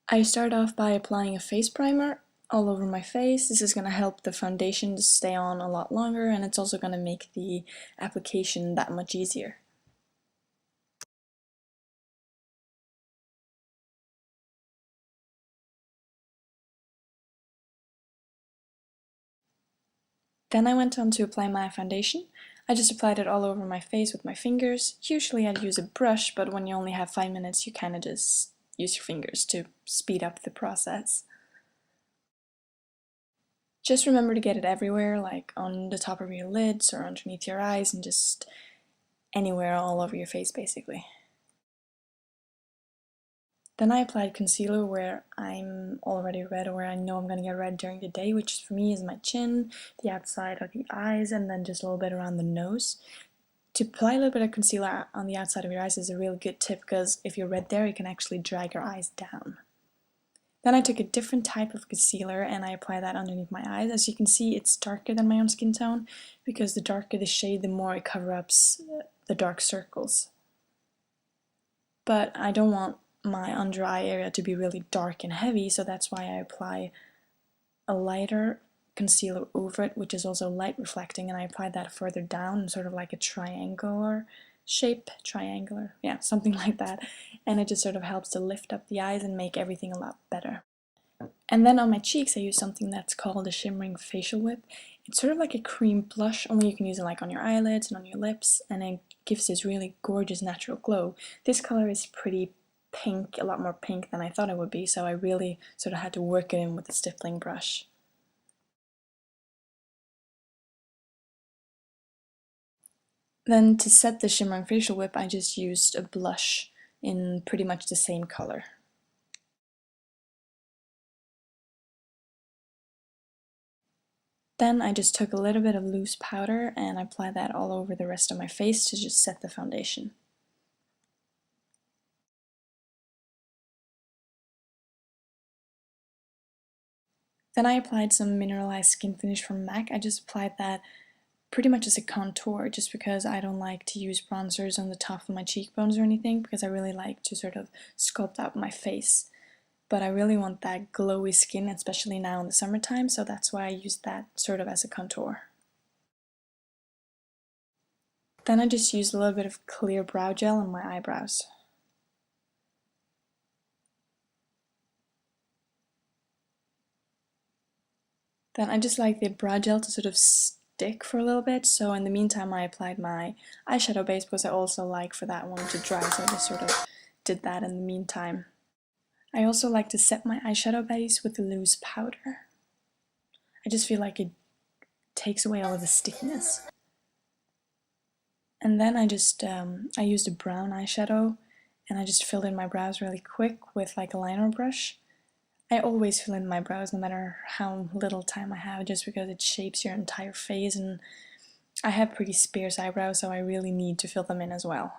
I start off by applying a face primer all over my face. This is going to help the foundation to stay on a lot longer, and it's also going to make the application that much easier. Then I went on to apply my foundation. I just applied it all over my face with my fingers. Usually I'd use a brush, but when you only have 5 minutes you kind of just use your fingers to speed up the process. Just remember to get it everywhere, like on the top of your lids or underneath your eyes, and just anywhere all over your face basically. Then I applied concealer where I'm already red, or where I know I'm going to get red during the day, which for me is my chin, the outside of the eyes, and then just a little bit around the nose. To apply a little bit of concealer on the outside of your eyes is a really good tip, because if you're red there, it can actually drag your eyes down. Then I took a different type of concealer and I applied that underneath my eyes. As you can see, it's darker than my own skin tone, because the darker the shade, the more it covers up the dark circles. But I don't want my under eye area to be really dark and heavy, so that's why I apply a lighter concealer over it, which is also light reflecting, and I applied that further down, sort of like a triangular shape, yeah, something like that, and it just sort of helps to lift up the eyes and make everything a lot better. And then on my cheeks I use something that's called a shimmering facial whip. It's sort of like a cream blush, only you can use it like on your eyelids and on your lips, and it gives this really gorgeous natural glow. This color is pretty pink, a lot more pink than I thought it would be, so I really sort of had to work it in with the stippling brush. Then to set the shimmering facial whip, I just used a blush in pretty much the same color. Then I just took a little bit of loose powder and I applied that all over the rest of my face to just set the foundation. Then I applied some mineralized skin finish from MAC. I just applied that pretty much as a contour, just because I don't like to use bronzers on the top of my cheekbones or anything, because I really like to sort of sculpt out my face. But I really want that glowy skin, especially now in the summertime, so that's why I used that sort of as a contour. Then I just used a little bit of clear brow gel on my eyebrows. Then I just like the brow gel to sort of stick for a little bit, so in the meantime I applied my eyeshadow base, because I also like for that one to dry, so I just sort of did that in the meantime. I also like to set my eyeshadow base with a loose powder. I just feel like it takes away all of the stickiness. And then I used a brown eyeshadow and I just filled in my brows really quick with like a liner brush. I always fill in my brows no matter how little time I have, just because it shapes your entire face, and I have pretty sparse eyebrows, so I really need to fill them in as well.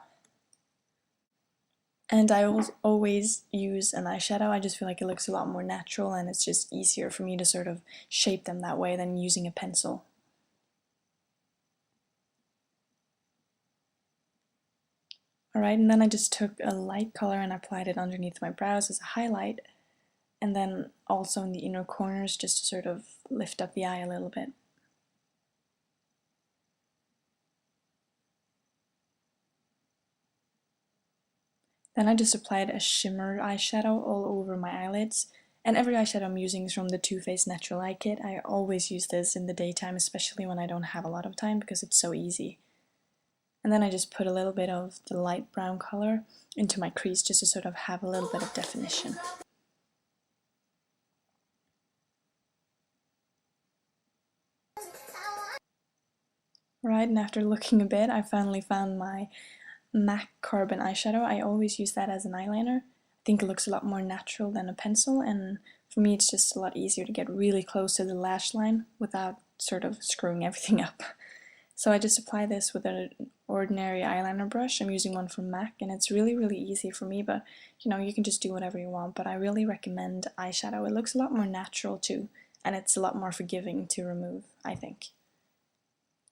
And I always use an eyeshadow. I just feel like it looks a lot more natural, and it's just easier for me to sort of shape them that way than using a pencil. Alright, and then I just took a light color and applied it underneath my brows as a highlight, and then also in the inner corners, just to sort of lift up the eye a little bit. Then I just applied a shimmer eyeshadow all over my eyelids, and every eyeshadow I'm using is from the Too Faced Natural Eye Kit. I always use this in the daytime, especially when I don't have a lot of time, because it's so easy. And then I just put a little bit of the light brown color into my crease, just to sort of have a little bit of definition. Right, and after looking a bit, I finally found my MAC Carbon eyeshadow. I always use that as an eyeliner. I think it looks a lot more natural than a pencil, and for me it's just a lot easier to get really close to the lash line without sort of screwing everything up. So I just apply this with an ordinary eyeliner brush. I'm using one from MAC, and it's really easy for me, but you know, you can just do whatever you want, but I really recommend eyeshadow. It looks a lot more natural too, and it's a lot more forgiving to remove, I think.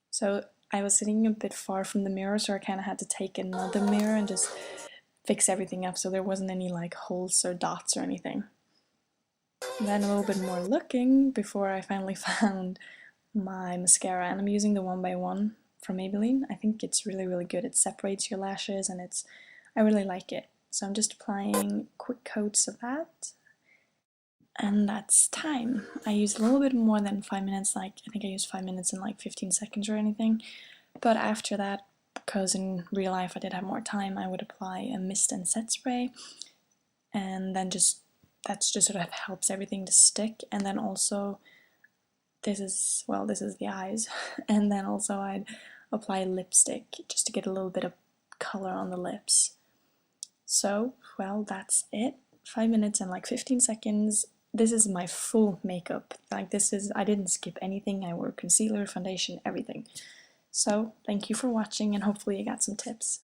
So I was sitting a bit far from the mirror, so I kind of had to take another mirror and just fix everything up so there wasn't any like holes or dots or anything. then a little bit more looking before I finally found my mascara, and I'm using the 1x1 from Maybelline. I think it's really good. It separates your lashes and I really like it. So I'm just applying quick coats of that, and that's time. I used a little bit more than 5 minutes, like I think I used 5 minutes and like 15 seconds or anything. But after that, because in real life I did have more time, I would apply a mist and set spray, and then that's just sort of helps everything to stick. And then also this is the eyes, and then also I'd apply lipstick just to get a little bit of color on the lips. So, well, that's it. 5 minutes and like 15 seconds. This is my full makeup. Like I didn't skip anything. I wore concealer, foundation, everything. So, thank you for watching, and hopefully you got some tips.